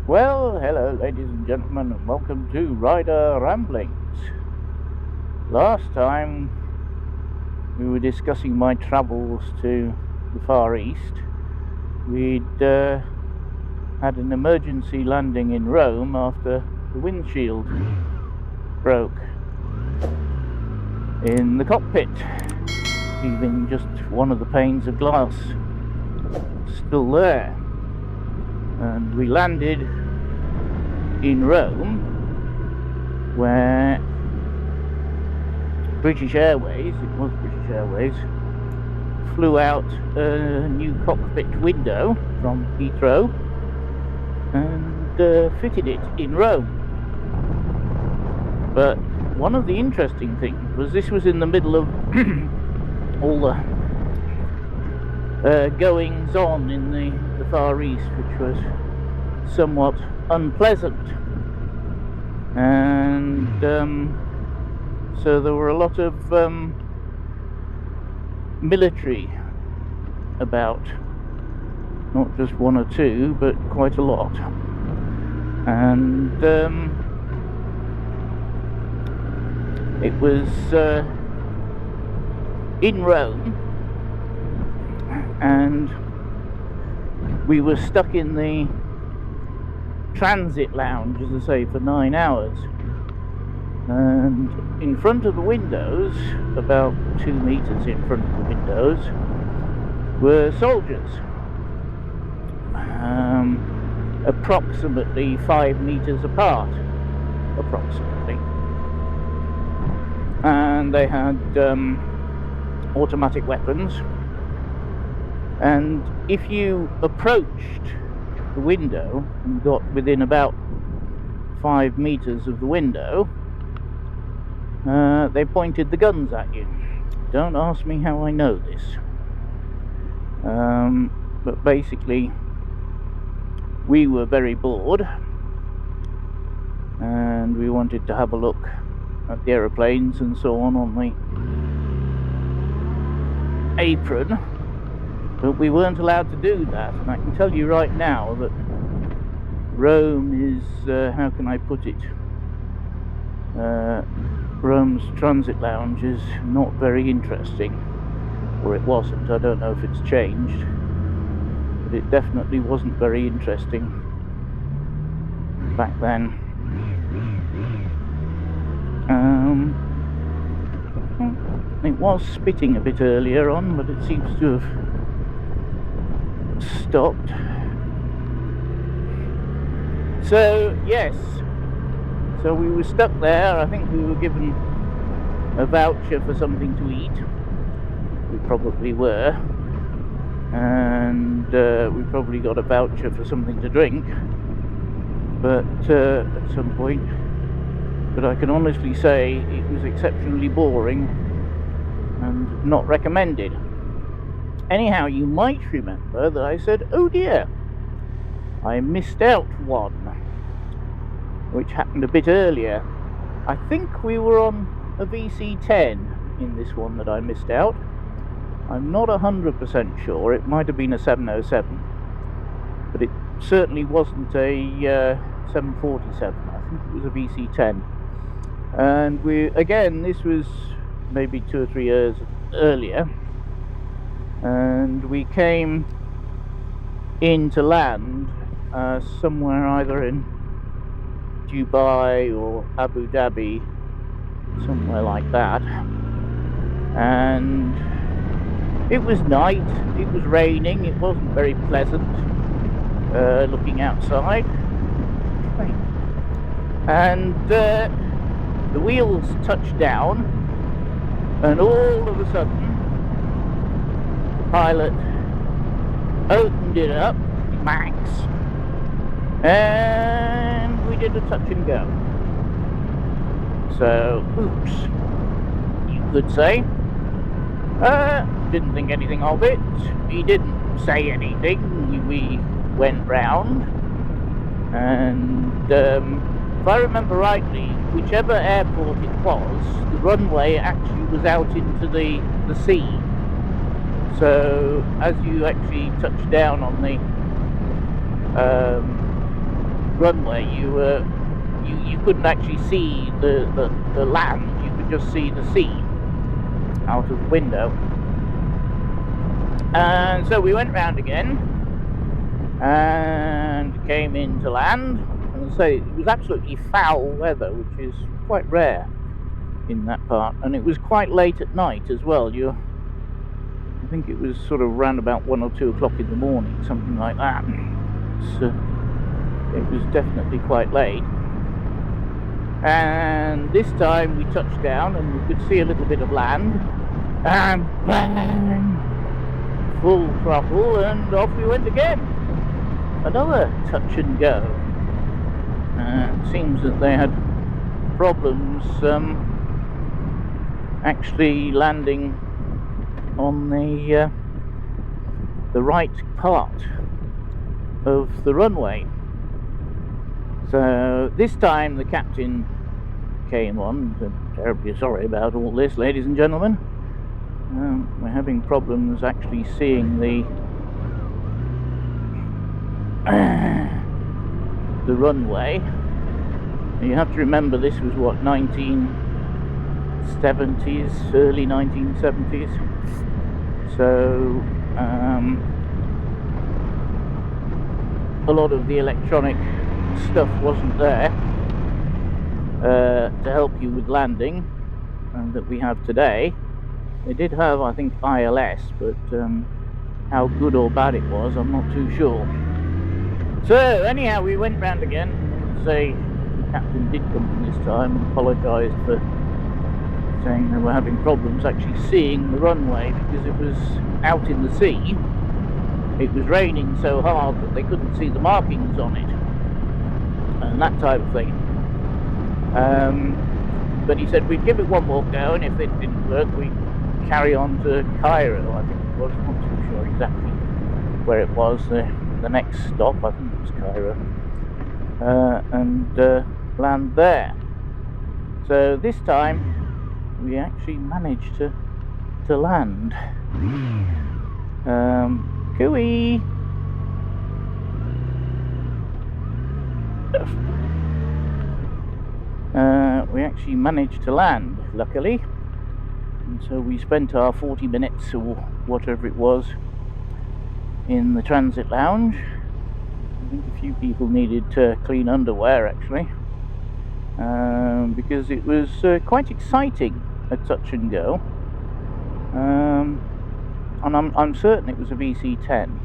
Well, hello ladies and gentlemen, and welcome to Rider Ramblings. Last time we were discussing my travels to the Far East. We'd had an emergency landing in Rome after the windshield broke in the cockpit, leaving just one of the panes of glass still there. And we landed in Rome, where British Airways, flew out a new cockpit window from Heathrow and fitted it in Rome. But one of the interesting things was this was in the middle of all the goings on in the Far East, which was somewhat unpleasant, and so there were a lot of military about, not just one or two, but quite a lot. And it was in Rome, and we were stuck in the transit lounge, as I say, for 9 hours. And in front of the windows, about 2 meters in front of the windows, were soldiers, approximately 5 meters apart, approximately. And they had automatic weapons. And if you approached the window and got within about 5 meters of the window, they pointed the guns at you. Don't ask me how I know this. But basically, we were very bored, and we wanted to have a look at the aeroplanes and so on the apron. But we weren't allowed to do that, and I can tell you right now that Rome is, how can I put it, Rome's transit lounge is not very interesting, or it wasn't. I don't know if it's changed, but it definitely wasn't very interesting back then. It was spitting a bit earlier on, but it seems to have stopped. So yes, so we were stuck there. I think we were given a voucher for something to eat. We probably were. And we probably got a voucher for something to drink, but at some point. But I can honestly say it was exceptionally boring and not recommended. Anyhow, you might remember that I said, oh dear, I missed out one, which happened a bit earlier. I think we were on a VC10 in this one that I missed out. I'm not 100% sure. It might have been a 707, but it certainly wasn't a 747. I think it was a VC10. And this was maybe 2 or 3 years earlier, and we came in to land somewhere either in Dubai or Abu Dhabi, somewhere like that. And it was night, it was raining, it wasn't very pleasant looking outside. And the wheels touched down, and all of a sudden the pilot opened it up max, and we did a touch and go. So oops, you could say. Didn't think anything of it. He didn't say anything. We went round, and if I remember rightly, whichever airport it was, the runway actually was out into the sea. So as you actually touch down on the runway, you couldn't actually see the land. You could just see the sea out of the window. And so we went round again and came into land. And so it was absolutely foul weather, which is quite rare in that part, and it was quite late at night as well. I think it was sort of around about 1 or 2 o'clock in the morning, something like that. So it was definitely quite late. And this time we touched down and we could see a little bit of land, and bang, full throttle, and off we went again. Another touch and go. It seems that they had problems actually landing on the right part of the runway. So this time the captain came on. I'm terribly sorry about all this, ladies and gentlemen. We're having problems actually seeing the runway. You have to remember this was what, 1970s, early 1970s. So a lot of the electronic stuff wasn't there to help you with landing that we have today. They did have, I think, ILS, but how good or bad it was, I'm not too sure. So anyhow, we went round again. Say the captain did come in this time and apologised for saying they were having problems actually seeing the runway because it was out in the sea. It was raining so hard that they couldn't see the markings on it and that type of thing. But he said we'd give it one more go, and if it didn't work, we'd carry on to Cairo, I think it was. I'm not too sure exactly where it was. The next stop, I think it was Cairo, and land there. So this time we actually managed to land. Q.E. We actually managed to land, luckily, and so we spent our 40 minutes or whatever it was in the transit lounge. I think a few people needed clean underwear actually, because it was quite exciting at touch and go, and I'm certain it was a VC10,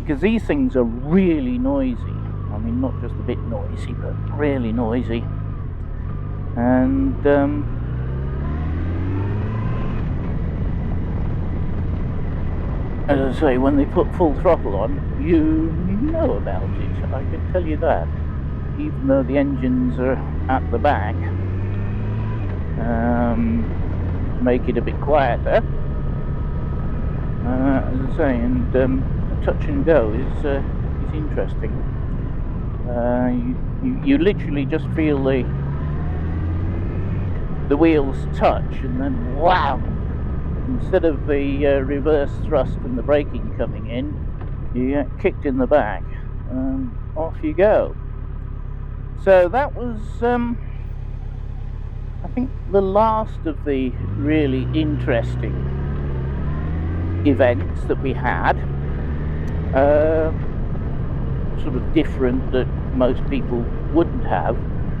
because these things are really noisy. I mean, not just a bit noisy, but really noisy. And as I say, when they put full throttle on, you know about it, I can tell you that. Even though the engines are at the back, make it a bit quieter. As I say, and touch and go is interesting. You literally just feel the wheels touch, and then wow! Instead of the reverse thrust and the braking coming in, you get kicked in the back, and off you go. So that was, I think, the last of the really interesting events that we had. Sort of different, that most people wouldn't have.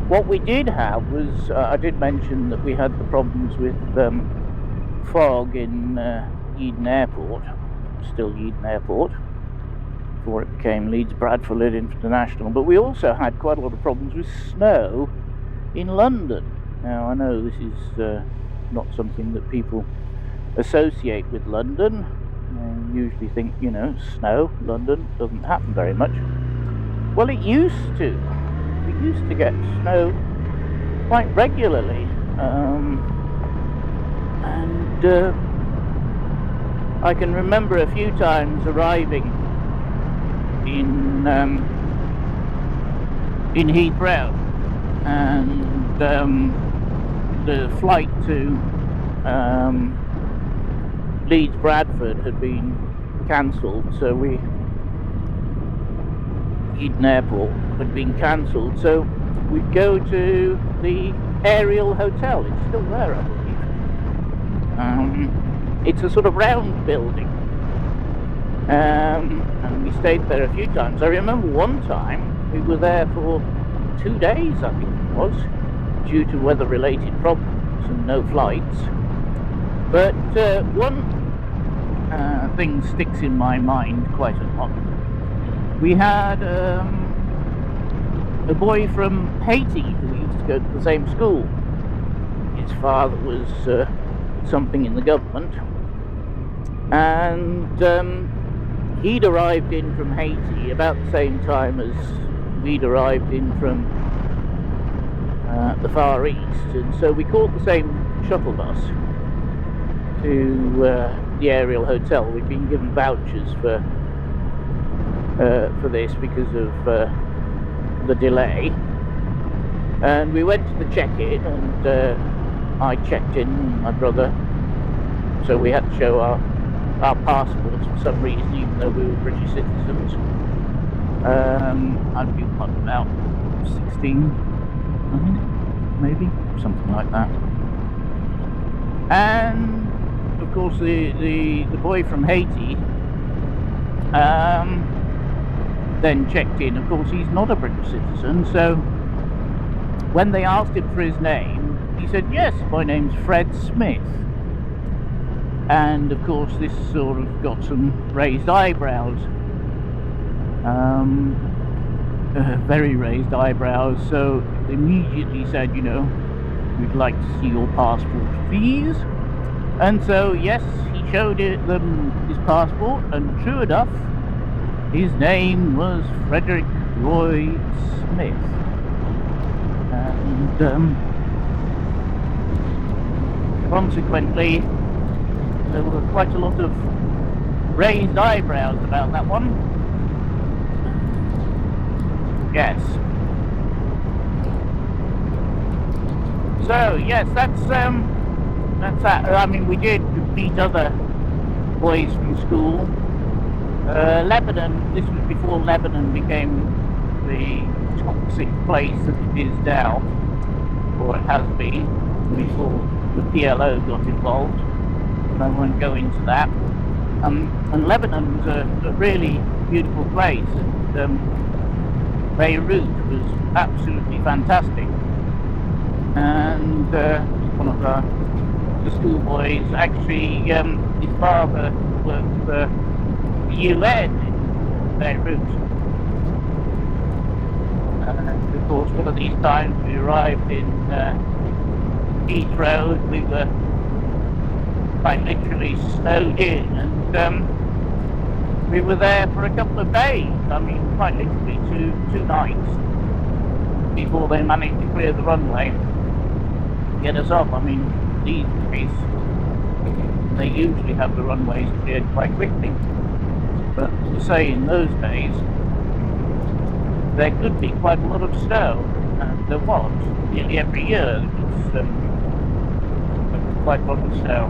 What we did have was, I did mention that we had the problems with fog in Eden Airport, still Eden Airport, before it became Leeds Bradford International, but we also had quite a lot of problems with snow in London. Now, I know this is not something that people associate with London. They usually think, you know, snow, London, doesn't happen very much. Well, it used to. We used to get snow quite regularly, and I can remember a few times arriving in Heathrow, and the flight to Leeds Bradford had been cancelled, so we Eden Airport had been cancelled, so we'd go to the Aerial Hotel. It's still there, I believe. It's a sort of round building, and we stayed there a few times. I remember one time we were there for 2 days, I think it was, due to weather-related problems and no flights. But one thing sticks in my mind quite a lot. We had a boy from Haiti who used to go to the same school. His father was something in the government, and he'd arrived in from Haiti about the same time as we'd arrived in from the Far East, and so we caught the same shuttle bus to the Aerial Hotel. We'd been given vouchers for this because of the delay, and we went to the check-in, and I checked in, my brother, so we had to show our passports for some reason, even though we were British citizens. I'd been about 16, I think, maybe, something like that. And of course the boy from Haiti then checked in. Of course, he's not a British citizen, so when they asked him for his name, he said, "Yes, my name's Fred Smith." And of course this sort of got some raised eyebrows, very raised eyebrows. So they immediately said, you know, "We'd like to see your passport, please." And so yes, he showed them his passport, and true enough, his name was Frederick Roy Smith. And consequently, there were quite a lot of raised eyebrows about that one. Yes. So yes, that's that. I mean, we did meet other boys from school. Lebanon. This was before Lebanon became the toxic place that it is now, or it has been, before the PLO got involved. But I won't go into that. And Lebanon was a really beautiful place, and Beirut was absolutely fantastic. And one of the schoolboys, actually, his father worked for the UN in Beirut. And of course, one of these times we arrived in Heathrow, and we were quite literally snowed in, and we were there for a couple of days. I mean, quite literally two nights before they managed to clear the runway, get us off. I mean, these days they usually have the runways cleared quite quickly, but to say in those days there could be quite a lot of snow, and there was nearly every year. There was quite a lot of snow.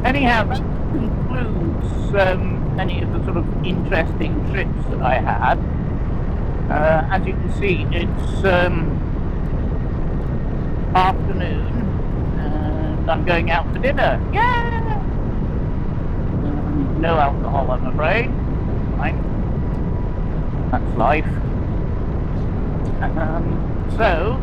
Anyhow, that concludes any of the sort of interesting trips that I had. As you can see, it's afternoon, and I'm going out for dinner. Yeah! No alcohol, I'm afraid. Right. That's life. So,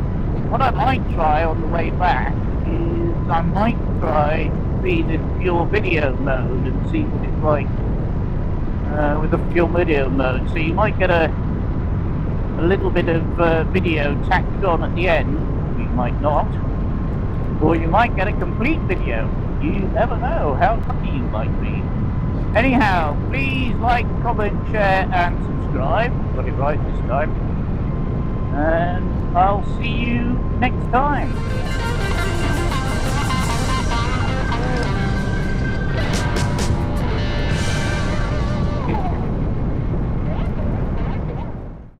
what I might try on the way back is I might try be the pure video mode and see what it's like with the pure video mode. So you might get a little bit of video tacked on at the end, you might not, or you might get a complete video. You never know how lucky you might be. Anyhow, please like, comment, share and subscribe. Got it right this time. And I'll see you next time.